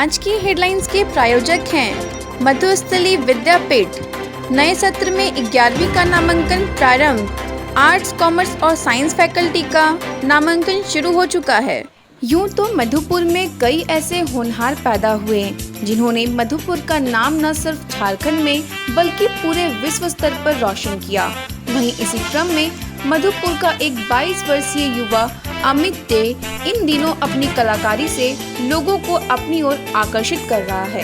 आज की हेडलाइंस के प्रायोजक हैं मधुस्थली विद्यापीठ। नए सत्र में 11वीं का नामांकन प्रारंभ। आर्ट्स, कॉमर्स और साइंस फैकल्टी का नामांकन शुरू हो चुका है। यूं तो मधुपुर में कई ऐसे होनहार पैदा हुए जिन्होंने मधुपुर का नाम न सिर्फ झारखंड में बल्कि पूरे विश्व स्तर पर रोशन किया। वहीं इसी क्रम में मधुपुर का एक 22 वर्षीय युवा अमित डे इन दिनों अपनी कलाकारी से लोगों को अपनी ओर आकर्षित कर रहा है।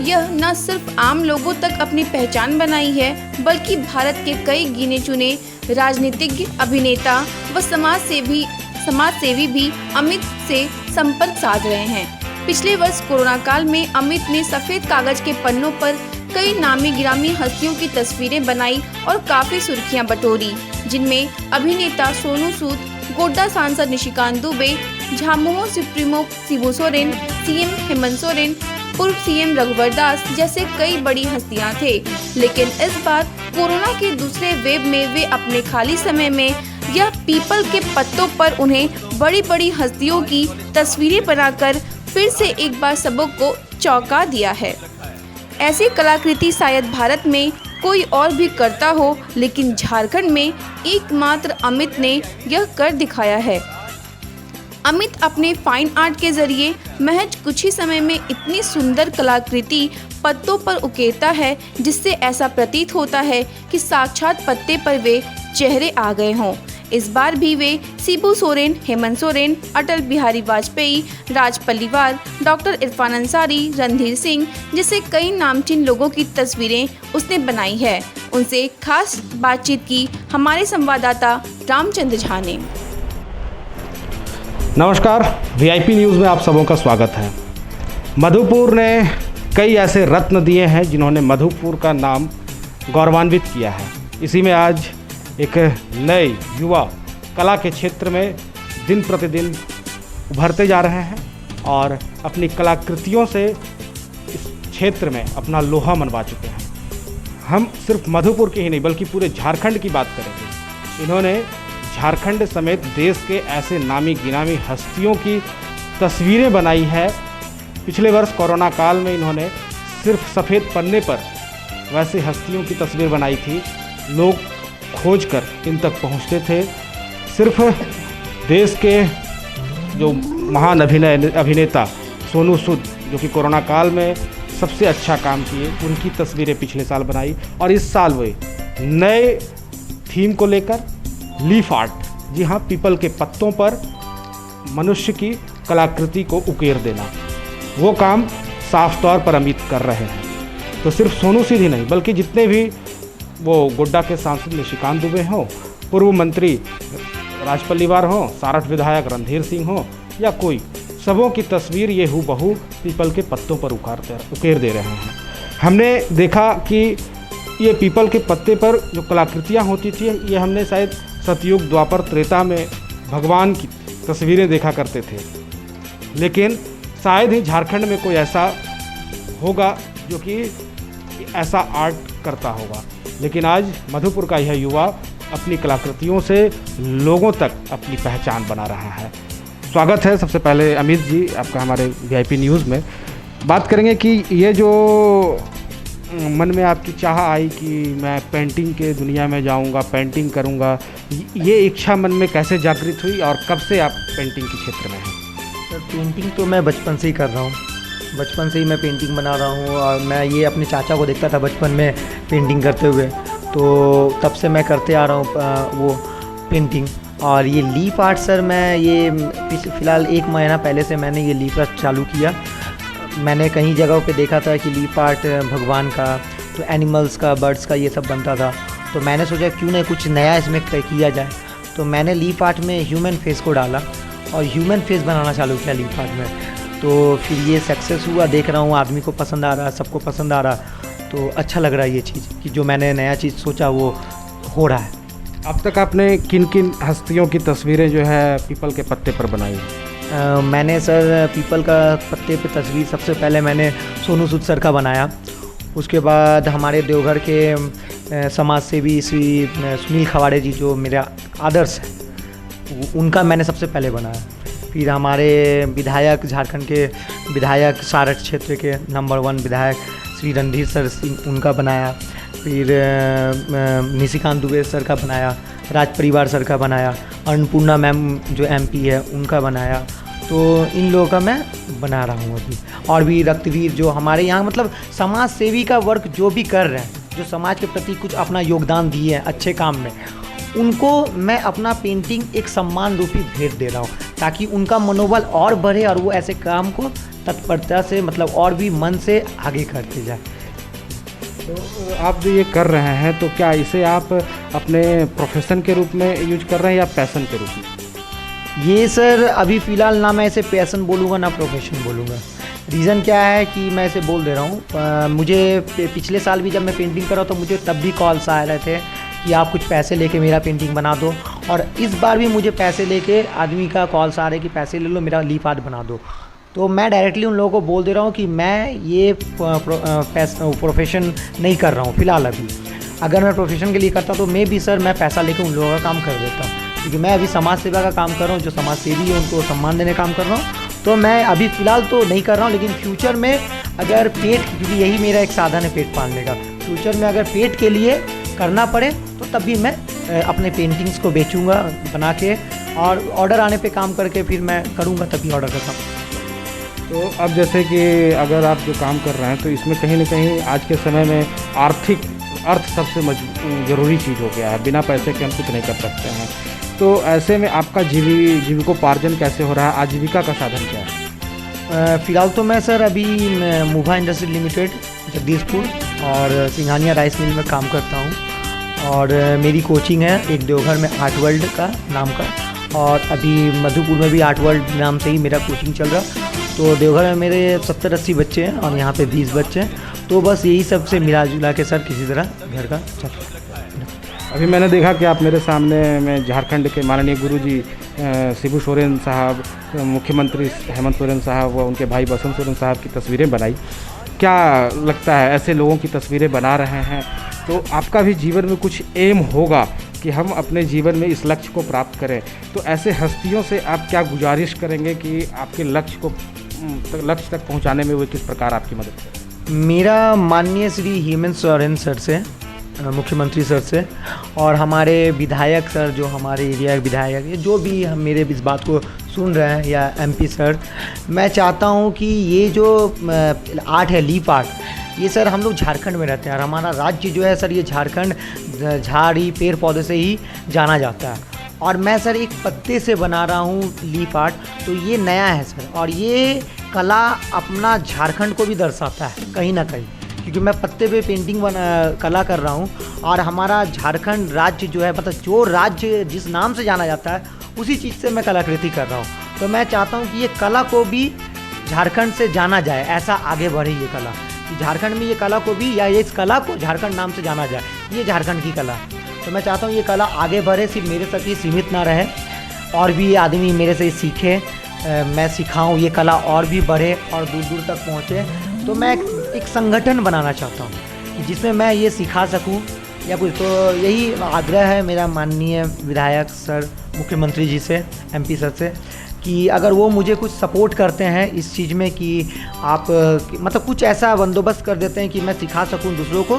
यह न सिर्फ आम लोगों तक अपनी पहचान बनाई है बल्कि भारत के कई गिने चुने राजनीतिज्ञ, अभिनेता व समाजसेवी भी अमित से संपर्क साध रहे हैं। पिछले वर्ष कोरोना काल में अमित ने सफेद कागज के पन्नों पर कई नामी गिरामी हस्तियों की तस्वीरें बनाई और काफी सुर्खियां बटोरी, जिनमें अभिनेता सोनू सूद, गोड्डा सांसद निशिकांत दुबे, झामुमो सुप्रीमो शिबू सोरेन, सीएम हेमंत सोरेन, पूर्व सीएम रघुवर दास जैसे कई बड़ी हस्तियां थे। लेकिन इस बार कोरोना के दूसरे वेव में वे अपने खाली समय में यह पीपल के पत्तों पर उन्हें बड़ी बड़ी हस्तियों की तस्वीरें बनाकर फिर से एक बार सबको चौंका दिया है। ऐसी कलाकृति शायद भारत में कोई और भी करता हो, लेकिन झारखंड में एकमात्र अमित ने यह कर दिखाया है। अमित अपने फाइन आर्ट के जरिए महज कुछ ही समय में इतनी सुंदर कलाकृति पत्तों पर उकेरता है जिससे ऐसा प्रतीत होता है कि साक्षात पत्ते पर वे चेहरे आ गए हों। इस बार भी वे शिबू सोरेन, हेमंत सोरेन, अटल बिहारी वाजपेयी, राज पल्लीवाल, डॉक्टर इरफान अंसारी, रणधीर सिंह जैसे कई नामचीन लोगों की तस्वीरें उसने बनाई है। उनसे खास बातचीत की हमारे संवाददाता रामचंद्र झा ने। नमस्कार, वीआईपी न्यूज़ में आप सबों का स्वागत है। मधुपुर ने कई ऐसे रत्न दिए हैं जिन्होंने मधुपुर का नाम गौरवान्वित किया है। इसी में आज एक नए युवा कला के क्षेत्र में दिन प्रतिदिन उभरते जा रहे हैं और अपनी कलाकृतियों से इस क्षेत्र में अपना लोहा मनवा चुके हैं। हम सिर्फ मधुपुर की ही नहीं बल्कि पूरे झारखंड की बात करेंगे। इन्होंने झारखंड समेत देश के ऐसे नामी गिनामी हस्तियों की तस्वीरें बनाई है। पिछले वर्ष कोरोना काल में इन्होंने सिर्फ सफ़ेद पन्ने पर वैसे हस्तियों की तस्वीर बनाई थी। लोग खोजकर इन तक पहुंचते थे। सिर्फ देश के जो महान अभिनेता सोनू सूद, जो कि कोरोना काल में सबसे अच्छा काम किए, उनकी तस्वीरें पिछले साल बनाई और इस साल वे नए थीम को लेकर लीफ आर्ट, जी हाँ, पीपल के पत्तों पर मनुष्य की कलाकृति को उकेर देना, वो काम साफ तौर पर अमित कर रहे हैं। तो सिर्फ सोनू सूद ही नहीं बल्कि जितने भी वो गोड्डा के सांसद निशिकांत दुबे हों, पूर्व मंत्री राज पल्लीवाल हों, सारठ विधायक रणधीर सिंह हों या कोई, सबों की तस्वीर ये हूबहू पीपल के पत्तों पर उकेर दे रहे हैं। हमने देखा कि ये पीपल के पत्ते पर जो कलाकृतियाँ होती थी, ये हमने शायद सतयुग, द्वापर, त्रेता में भगवान की तस्वीरें देखा करते थे, लेकिन शायद ही झारखंड में कोई ऐसा होगा जो कि ऐसा आर्ट करता होगा। लेकिन आज मधुपुर का यह युवा अपनी कलाकृतियों से लोगों तक अपनी पहचान बना रहा है। स्वागत है सबसे पहले अमित जी आपका हमारे वीआईपी न्यूज़ में। बात करेंगे कि ये जो मन में आपकी चाह आई कि मैं पेंटिंग के दुनिया में जाऊंगा, पेंटिंग करूंगा, ये इच्छा मन में कैसे जागृत हुई और कब से आप पेंटिंग के क्षेत्र में हैं? सर, पेंटिंग तो मैं बचपन से ही कर रहा हूँ। बचपन से ही मैं पेंटिंग बना रहा हूँ और मैं ये अपने चाचा को देखता था बचपन में पेंटिंग करते हुए, तो तब से मैं करते आ रहा हूँ वो पेंटिंग। और ये लीफ आर्ट सर, मैं ये फ़िलहाल 1 महीना पहले से मैंने ये लीफ आर्ट चालू किया। मैंने कई जगहों पे देखा था कि लीफ आर्ट भगवान का, तो एनिमल्स का, बर्ड्स का ये सब बनता था, तो मैंने सोचा क्यों नहीं कुछ नया इसमें किया जाए। तो मैंने लीफ आर्ट में ह्यूमन फेस को डाला और ह्यूमन फेस बनाना चालू किया लीफ आर्ट में। तो फिर ये सक्सेस हुआ, देख रहा हूँ आदमी को पसंद आ रहा, सबको पसंद आ रहा, तो अच्छा लग रहा है ये चीज़ कि जो मैंने नया चीज़ सोचा वो हो रहा है। अब तक आपने किन किन हस्तियों की तस्वीरें जो है पीपल के पत्ते पर बनाई? मैंने सर पीपल का पत्ते पे तस्वीर सबसे पहले मैंने सोनू सूद सर का बनाया। उसके बाद हमारे देवघर के समाज सेवी श्री सुनील खवाड़े जी, जो मेरा आदर्श है, उनका मैंने सबसे पहले बनाया। फिर हमारे विधायक, झारखंड के विधायक, सारठ क्षेत्र के नंबर 1 विधायक श्री रणधीर सर सिंह, उनका बनाया। फिर निशिकांत दुबे सर का बनाया, राज परिवार सर का बनाया, अन्नपूर्णा मैम जो MP है उनका बनाया। तो इन लोगों का मैं बना रहा हूँ अभी। और भी रक्तवीर जो हमारे यहाँ मतलब समाज सेवी का वर्क जो भी कर रहे हैं, जो समाज के प्रति कुछ अपना योगदान दिए हैं अच्छे काम में, उनको मैं अपना पेंटिंग एक सम्मान रूपी भेंट दे रहा हूँ, ताकि उनका मनोबल और बढ़े और वो ऐसे काम को तत्परता से मतलब और भी मन से आगे करते जाए। तो आप जो ये कर रहे हैं, तो क्या इसे आप अपने प्रोफेशन के रूप में यूज कर रहे हैं या पैशन के रूप में? ये सर अभी फ़िलहाल ना मैं इसे पैशन बोलूँगा ना प्रोफेशन बोलूँगा। रीज़न क्या है कि मैं इसे बोल दे रहा हूँ, मुझे पिछले साल भी जब मैं पेंटिंग कर रहा था, मुझे तब भी कॉल्स आ रहे थे कि आप कुछ पैसे लेके मेरा पेंटिंग बना दो। और इस बार भी मुझे पैसे लेके आदमी का कॉल्स आ रहे कि पैसे ले लो, मेरा लीफ आर्ट बना दो। तो मैं डायरेक्टली उन लोगों को बोल दे रहा हूँ कि मैं ये प्रोफेशन नहीं कर रहा हूँ फ़िलहाल अभी। अगर मैं प्रोफेशन के लिए करता तो मैं पैसा लेके उन लोगों का काम कर देता, क्योंकि मैं अभी समाज सेवा का काम कर रहा हूँ। जो समाज सेवी है उनको सम्मान देने का काम कर रहा हूँ। तो मैं अभी फ़िलहाल तो नहीं कर रहा हूँ, लेकिन फ्यूचर में अगर क्योंकि यही मेरा एक साधन है पेट पालने का, फ्यूचर में अगर पेट के लिए करना पड़े तो तब भी मैं अपने पेंटिंग्स को बेचूंगा बना के, और ऑर्डर आने पे काम करके फिर मैं करूँगा तभी ऑर्डर का काम। तो अब जैसे कि अगर आप जो काम कर रहे हैं, तो इसमें कहीं ना कहीं आज के समय में अर्थ सबसे ज़रूरी चीज़ हो गया है। बिना पैसे के हम कुछ नहीं कर सकते हैं। तो ऐसे में आपका जीविकोपार्जन कैसे हो रहा है? आजीविका का साधन क्या है? फ़िलहाल तो मैं सर अभी मुभा इंडस्ट्री लिमिटेड जगदीशपुर और सिंघानिया राइस मिल में काम करता हूँ। और मेरी कोचिंग है एक देवघर में आर्ट वर्ल्ड का नाम का, और अभी मधुपुर में भी आर्ट वर्ल्ड नाम से ही मेरा कोचिंग चल रहा। तो देवघर में मेरे 70-80 बच्चे हैं और यहाँ पे 20 बच्चे हैं। तो बस यही सब से मिला जुला के सर किसी तरह घर का चल रहा है। अभी मैंने देखा कि आप मेरे सामने में झारखंड के माननीय गुरुजी शिबू सोरेन साहब, मुख्यमंत्री हेमंत सोरेन साहब व उनके भाई बसंत सोरेन साहब की तस्वीरें बनाई। क्या लगता है, ऐसे लोगों की तस्वीरें बना रहे हैं तो आपका भी जीवन में कुछ एम होगा कि हम अपने जीवन में इस लक्ष्य को प्राप्त करें। तो ऐसे हस्तियों से आप क्या गुजारिश करेंगे कि आपके लक्ष्य तक पहुंचाने में वो किस प्रकार आपकी मदद करें? मेरा माननीय श्री हेमंत सोरेन सर से, मुख्यमंत्री सर से, और हमारे विधायक सर जो हमारे एरिया के विधायक, ये जो भी हम मेरे इस बात को सुन रहे हैं, या MP सर, मैं चाहता हूँ कि ये जो आर्ट है लीफ आर्ट, ये सर हम लोग झारखंड में रहते हैं और हमारा राज्य जो है सर ये झारखंड झाड़ी पेड़ पौधे से ही जाना जाता है। और मैं सर एक पत्ते से बना रहा हूँ लीफ आर्ट, तो ये नया है सर, और ये कला अपना झारखंड को भी दर्शाता है कहीं ना कहीं, क्योंकि मैं पत्ते पे पेंटिंग कला कर रहा हूँ। और हमारा झारखंड राज्य जो है, मतलब जो राज्य जिस नाम से जाना जाता है उसी चीज़ से मैं कलाकृति कर रहा हूँ। तो मैं चाहता हूँ कि ये कला को भी झारखंड से जाना जाए, ऐसा आगे बढ़े ये कला, कि झारखंड में ये कला को भी, या इस कला को झारखंड नाम से जाना जाए, ये झारखंड की कला। तो मैं चाहता हूँ ये कला आगे बढ़े, सिर्फ मेरे तक ही सीमित ना रहे, और भी आदमी मेरे से सीखे, मैं सिखाऊँ ये कला और भी बढ़े और दूर दूर तक पहुँचे। तो मैं एक संगठन बनाना चाहता हूँ कि जिसमें मैं ये सिखा सकूँ या कुछ। तो यही आग्रह है मेरा माननीय विधायक सर, मुख्यमंत्री जी से, MP सर से, कि अगर वो मुझे कुछ सपोर्ट करते हैं इस चीज़ में कि आप मतलब कुछ ऐसा बंदोबस्त कर देते हैं कि मैं सिखा सकूं दूसरों को,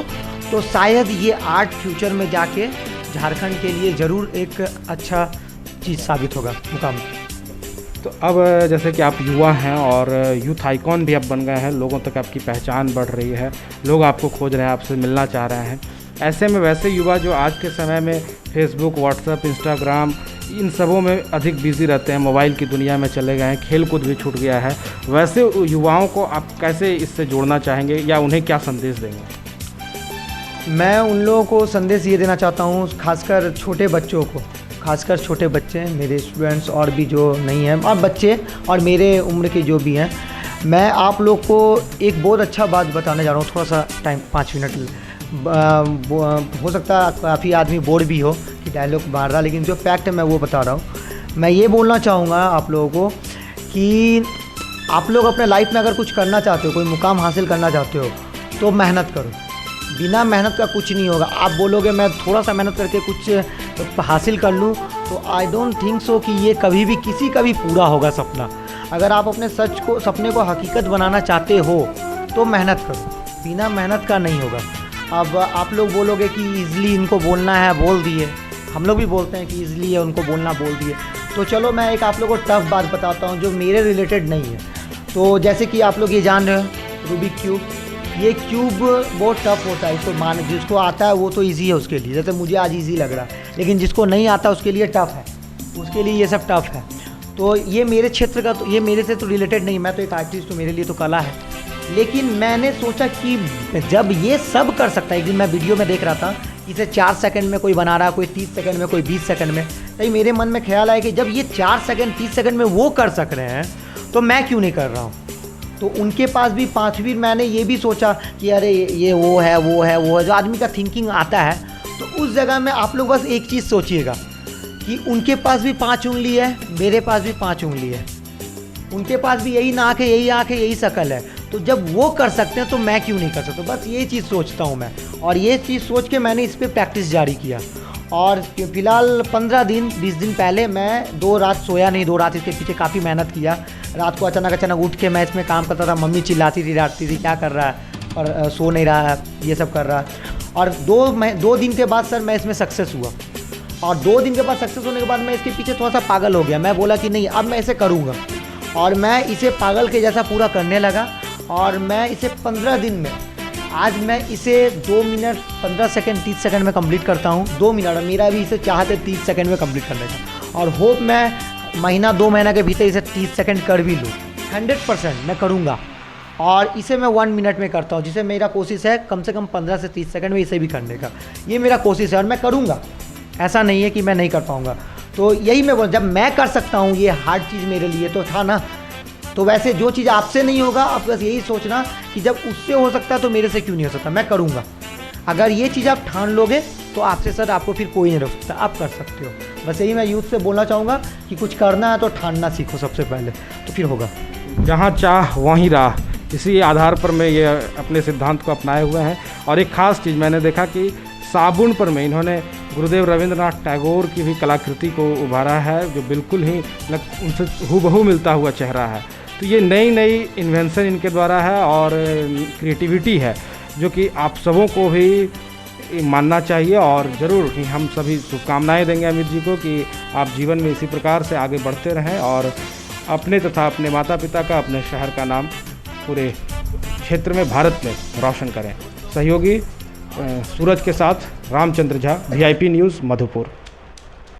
तो शायद ये आर्ट फ्यूचर में जाके झारखंड के लिए ज़रूर एक अच्छा चीज़ साबित होगा मुकाम। तो अब जैसे कि आप युवा हैं और यूथ आइकॉन भी आप बन गए हैं, लोगों तक आपकी पहचान बढ़ रही है, लोग आपको खोज रहे हैं, आपसे मिलना चाह रहे हैं। ऐसे में वैसे युवा जो आज के समय में फेसबुक, व्हाट्सएप, इंस्टाग्राम, इन सबों में अधिक बिजी रहते हैं, मोबाइल की दुनिया में चले गए हैं, खेल कूद भी छूट गया है, वैसे युवाओं को आप कैसे इससे जोड़ना चाहेंगे या उन्हें क्या संदेश देंगे? मैं उन लोगों को संदेश ये देना चाहता हूँ, खासकर छोटे बच्चों को, खासकर छोटे बच्चे, मेरे स्टूडेंट्स और भी जो नहीं हैं, और बच्चे और मेरे उम्र के जो भी हैं, मैं आप लोग को एक बहुत अच्छा बात बताने जा रहा हूँ। थोड़ा सा टाइम 5 मिनट हो सकता है काफ़ी आदमी बोर भी हो कि डायलॉग मार रहा, लेकिन जो फैक्ट है मैं वो बता रहा हूँ। मैं ये बोलना चाहूँगा आप लोगों को कि आप लोग अपने लाइफ में अगर कुछ करना चाहते हो, कोई मुकाम हासिल करना चाहते हो, तो मेहनत करो। बिना मेहनत का कुछ नहीं होगा। आप बोलोगे मैं थोड़ा सा मेहनत करके कुछ हासिल कर लूँ, तो आई डोंट थिंक सो कि ये कभी भी किसी का भी पूरा होगा सपना। अगर आप अपने सपने को हकीकत बनाना चाहते हो तो मेहनत करो, बिना मेहनत का नहीं होगा। अब आप लोग बोलोगे कि ईज़िली इनको बोलना है, बोल दिए। हम लोग भी बोलते हैं कि ईज़िली है, उनको बोलना, बोल दिए। तो चलो मैं एक आप लोगों को टफ़ बात बताता हूँ जो मेरे रिलेटेड नहीं है। तो जैसे कि आप लोग ये जान रहे हो रूबिक क्यूब, ये क्यूब बहुत टफ होता है। इसको जिसको आता है वो तो इजी है उसके लिए, जैसे मुझे आज इजी लग रहा है, लेकिन जिसको नहीं आता उसके लिए टफ़ है, उसके लिए ये सब टफ़ है। तो ये मेरे क्षेत्र का, तो ये मेरे से तो रिलेटेड नहीं, मैं तो एक आर्टिस्ट हूँ, मेरे लिए तो कला है। लेकिन मैंने सोचा कि जब ये सब कर सकता है, एक दिन मैं वीडियो में देख रहा था, इसे 4 सेकंड में कोई बना रहा है, कोई 30 सेकंड में, कोई 20 सेकंड में। तो मेरे मन में ख्याल आया कि जब ये 4 सेकंड 30 सेकंड में वो कर सक रहे हैं तो मैं क्यों नहीं कर रहा हूँ। तो उनके पास भी 5वीं, मैंने ये भी सोचा कि अरे ये वो है, जो आदमी का थिंकिंग आता है। तो उस जगह में आप लोग बस एक चीज़ सोचिएगा कि उनके पास भी 5 उंगली है, मेरे पास भी 5 उंगली है, उनके पास भी यही नाक है, यही आँख है, यही शक्ल है। तो जब वो कर सकते हैं तो मैं क्यों नहीं कर सकता। बस ये चीज़ सोचता हूँ मैं, और ये चीज़ सोच के मैंने इस पर प्रैक्टिस जारी किया। और फिलहाल 15 दिन 20 दिन पहले मैं 2 रात सोया नहीं, 2 रात इसके पीछे काफ़ी मेहनत किया। रात को अचानक उठ के मैं इसमें काम करता था, मम्मी चिल्लाती थी, डांटती थी, क्या कर रहा है, और सो नहीं रहा है, ये सब कर रहा है। और 2 दिन के बाद सर मैं इसमें सक्सेस हुआ, और 2 दिन के बाद सक्सेस होने के बाद मैं इसके पीछे थोड़ा सा पागल हो गया। मैं बोला कि नहीं, अब मैं इसे करूँगा, और मैं इसे पागल के जैसा पूरा करने लगा। और मैं इसे 15 दिन में, आज मैं इसे 2 मिनट 15 सेकंड 30 सेकंड में कंप्लीट करता हूँ। 2 मिनट, और मेरा भी इसे चाहते 30 सेकंड में कंप्लीट करने का, और होप मैं महीना 2 महीना के भीतर इसे 30 सेकंड कर भी लूँ। 100% मैं करूँगा। और इसे मैं 1 मिनट में करता हूँ, जिसे मेरा कोशिश है कम से कम 15 से 30 सेकंड में इसे भी करने का। ये मेरा कोशिश है और मैं करूँगा, ऐसा नहीं है कि मैं नहीं कर पाऊँगा। तो यही मैं बोल, जब मैं कर सकता हूँ ये हार्ड चीज़ मेरे लिए तो था ना, तो वैसे जो चीज़ आपसे नहीं होगा, आप बस यही सोचना कि जब उससे हो सकता है तो मेरे से क्यों नहीं हो सकता, मैं करूँगा। अगर ये चीज़ आप ठान लोगे तो आपसे सर आपको फिर कोई नहीं रोक सकता, आप कर सकते हो। बस यही मैं यूथ से बोलना चाहूँगा कि कुछ करना है तो ठानना सीखो सबसे पहले, तो फिर होगा। जहाँ चाह वहीं राह, इसी आधार पर मैं ये अपने सिद्धांत को अपनाए हुए हैं। और एक ख़ास चीज़ मैंने देखा कि साबुन पर में इन्होंने गुरुदेव रविंद्रनाथ टैगोर की भी कलाकृति को उभारा है, जो बिल्कुल ही उनसे हूबहू मिलता हुआ चेहरा है। तो ये नई इन्वेंशन इनके द्वारा है और क्रिएटिविटी है, जो कि आप सबों को भी मानना चाहिए। और ज़रूर कि हम सभी शुभकामनाएं देंगे अमित जी को कि आप जीवन में इसी प्रकार से आगे बढ़ते रहें और अपने तथा अपने माता पिता का, अपने शहर का नाम पूरे क्षेत्र में, भारत में रोशन करें। सहयोगी सूरज के साथ रामचंद्र झा, VIP न्यूज़, मधुपुर।